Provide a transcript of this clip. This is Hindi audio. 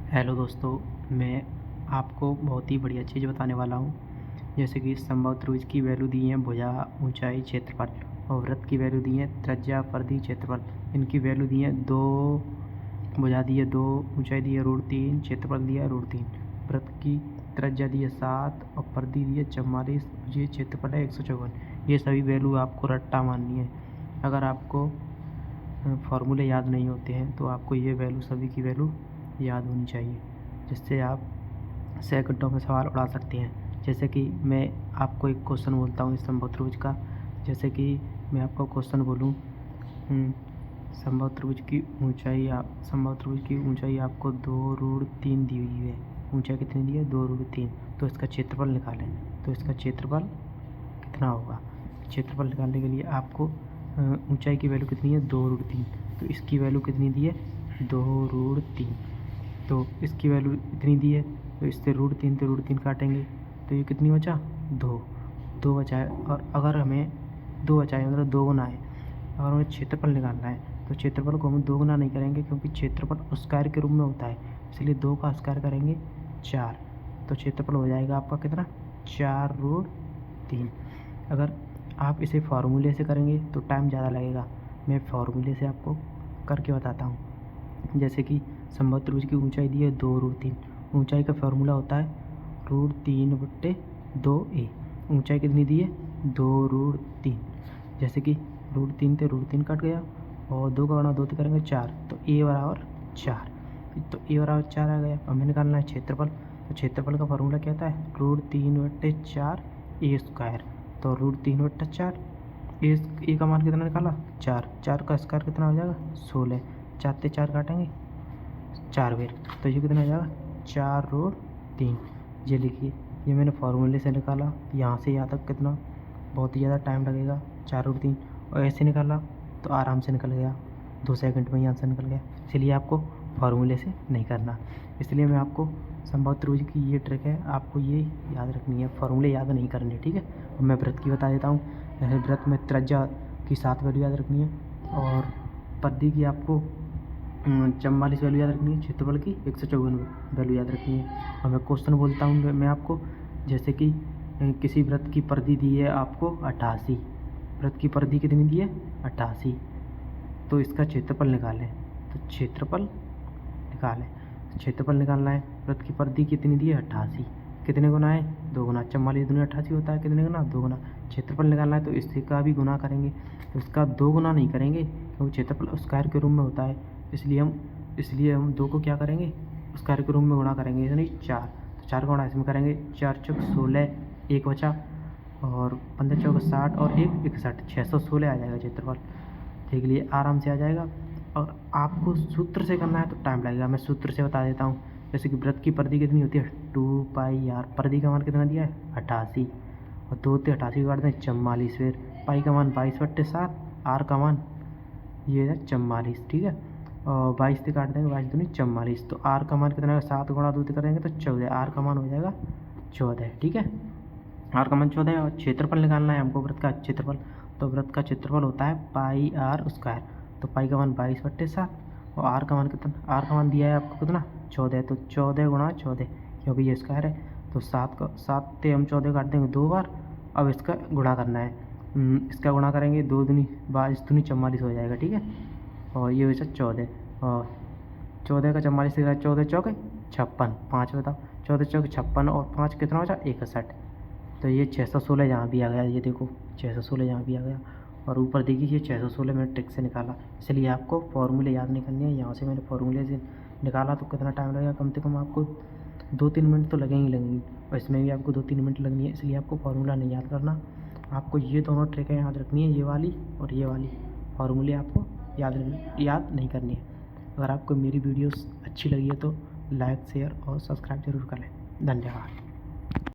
हेलो दोस्तों, मैं आपको बहुत ही बढ़िया चीज़ बताने वाला हूँ। जैसे कि संभव त्रिभुज की वैल्यू दी है भुजा, ऊंचाई, क्षेत्रफल, और वृत्त की वैल्यू दी है त्रिज्या, परिधि, क्षेत्रफल। इनकी वैल्यू दी है 2, भुजा दी है 2, ऊंचाई दी है √3, क्षेत्रफल दिया है √3। वृत्त की त्रिज्या दी है 7 और परिधि दी है 44, ये क्षेत्रफल है 154। ये सभी वैल्यू आपको रट्टा माननी है। अगर आपको फॉर्मूले याद नहीं होते हैं तो आपको ये वैल्यू, सभी की वैल्यू याद होनी चाहिए, जिससे आप सेकंडों में सवाल उड़ा सकते हैं। जैसे कि मैं आपको एक क्वेश्चन बोलता हूँ इस समबाहु त्रिभुज का। जैसे कि मैं आपको क्वेश्चन बोलूँ, समबाहु त्रिभुज की ऊंचाई आपको 2√3 दी हुई है। ऊंचाई कितनी दी है? 2√3। तो इसका क्षेत्रफल निकालें। तो इसका क्षेत्रफल कितना होगा? क्षेत्रफल निकालने के लिए आपको ऊंचाई की वैल्यू कितनी है? 2√3। तो इसकी वैल्यू कितनी दी है? 2√3। तो इसकी वैल्यू इतनी दी है, तो इससे √3 से √3 काटेंगे तो ये कितनी बचा? 2 बचा है। और अगर हमें 2 बचा है, मतलब 2 गुना है। अगर हमें क्षेत्रफल निकालना है तो क्षेत्रफल को हम 2 गुना नहीं करेंगे, क्योंकि क्षेत्रफल स्क्वायर के रूप में होता है, इसलिए 2 का स्क्वायर करेंगे 4। तो क्षेत्रफल हो जाएगा आपका कितना? 4√3। अगर आप इसे फार्मूले से करेंगे तो टाइम ज़्यादा लगेगा। मैं फार्मूले से आपको करके बताता हूँ। जैसे कि समबाहु त्रिभुज की ऊंचाई दी है 2√3। ऊंचाई का फार्मूला होता है √3/2a। ऊंचाई कितनी दी है? 2√3। जैसे कि √3 से √3 कट गया और 2 का गुणा 2 से करेंगे 4, तो a बराबर 4। तो a बराबर 4 आ गया। हमें निकालना है क्षेत्रफल। तो क्षेत्रफल का फार्मूला क्या था? √3/4a²। तो √3/4, ए का मान कितना निकाला? 4। 4 का स्क्वायर कितना हो जाएगा? 16। 4 से 4 काटेंगे 4 बेर, तो ये कितना हो जाएगा? 4√3। ये लिखिए, ये मैंने फार्मूले से निकाला। यहाँ से यहाँ तक कितना, बहुत ही ज़्यादा टाइम लगेगा। 4√3, और ऐसे निकाला तो आराम से निकल गया, 2 सेकंड में यहाँ से निकल गया। इसलिए आपको फार्मूले से नहीं करना। इसलिए मैं आपको समबाहु त्रिभुज की ये ट्रिक है, आपको ये याद रखनी है, फार्मूले याद नहीं करने, ठीक है। और मैं वृत्त की बता देता हूँ। जैसे वृत्त में त्रिज्या की 7 वैल्यू याद रखनी है, और परिधि की आपको 44 वैल्यू याद रखनी है, क्षेत्रफल की 154 वैल्यू याद रखनी है। और मैं क्वेश्चन बोलता हूँ मैं आपको, जैसे कि किसी वृत्त की परिधि दी है आपको 88। वृत्त की परिधि कितनी दी है? 88। तो इसका क्षेत्रफल निकालें। तो क्षेत्रफल निकालना है। वृत्त की परिधि कितनी दी है? 88। कितने गुना है? 2 गुना। 44 दूनी 88 होता है, कितने गुना? 2 गुना। क्षेत्रफल निकालना है तो इसका भी गुना करेंगे। तो इसका 2 गुना नहीं करेंगे, क्योंकि क्षेत्रफल स्क्वायर के रूप में होता है। इसलिए हम 2 को क्या करेंगे? स्क्वायर के रूप में गुणा करेंगे, यानी 4। तो 4 का गुणा इसमें करेंगे, 4 चौक 16, 1 बचा, और 15 चौक 60 और 1 61, 616 आ जाएगा क्षेत्रफल। देख लिए, आराम से आ जाएगा। और आपको सूत्र से करना है तो टाइम लगेगा, मैं सूत्र से बता देता हूँ। जैसे कि वृत्त की परिधि कितनी होती है? 2πr। परिधि का मान कितना दिया है? 88। और 2 से 88 काटते हैं 44 फिर। पाई का मान 22/7, आर का मान ये है 44, ठीक है। और 22 से काट देंगे, 22 दूनी 44। तो आर का मान कितना है? 7 गुणा 2 से करेंगे तो 14। आर का मान हो जाएगा 14, ठीक है। आर का मान 14 है। और क्षेत्रफल निकालना है हमको, वृत्त का क्षेत्रफल। तो वृत्त का क्षेत्रफल होता है πr²। तो पाई का मान 22/7, और आर का मान कितना? आर का मान दिया है आपको कितना? 14। तो 14 गुणा 14, क्योंकि ये स्क्वायर है। तो 7 से हम 14 काट देंगे 2 बार। अब इसका गुणा करना है। इसका गुणा करेंगे, 2 दूनी 22 दूनी 44 हो जाएगा, ठीक है। और ये बचा 14, और 14 का 44 से 14 चौक 56, 5 बताओ। 14 चौक 56 और 5 कितना बचा? 61। तो ये 616 यहाँ भी आ गया, ये देखो 616 यहाँ भी आ गया। और ऊपर देखिए ये 616 मैंने ट्रिक से निकाला। इसलिए आपको फार्मूले याद नहीं करने हैं। यहाँ से मैंने फार्मूले से निकाला तो कितना टाइम लगेगा? कम से कम आपको 2-3 मिनट तो लगेंगे। और इसमें भी आपको 2-3 मिनट लगनी है, इसलिए आपको फार्मूला नहीं याद करना। आपको ये दोनों ट्रिकें याद रखनी है, ये वाली और ये वाली। फार्मूले आपको याद नहीं करनी है। अगर आपको मेरी वीडियोस अच्छी लगी है तो लाइक, शेयर और सब्सक्राइब जरूर करें। धन्यवाद।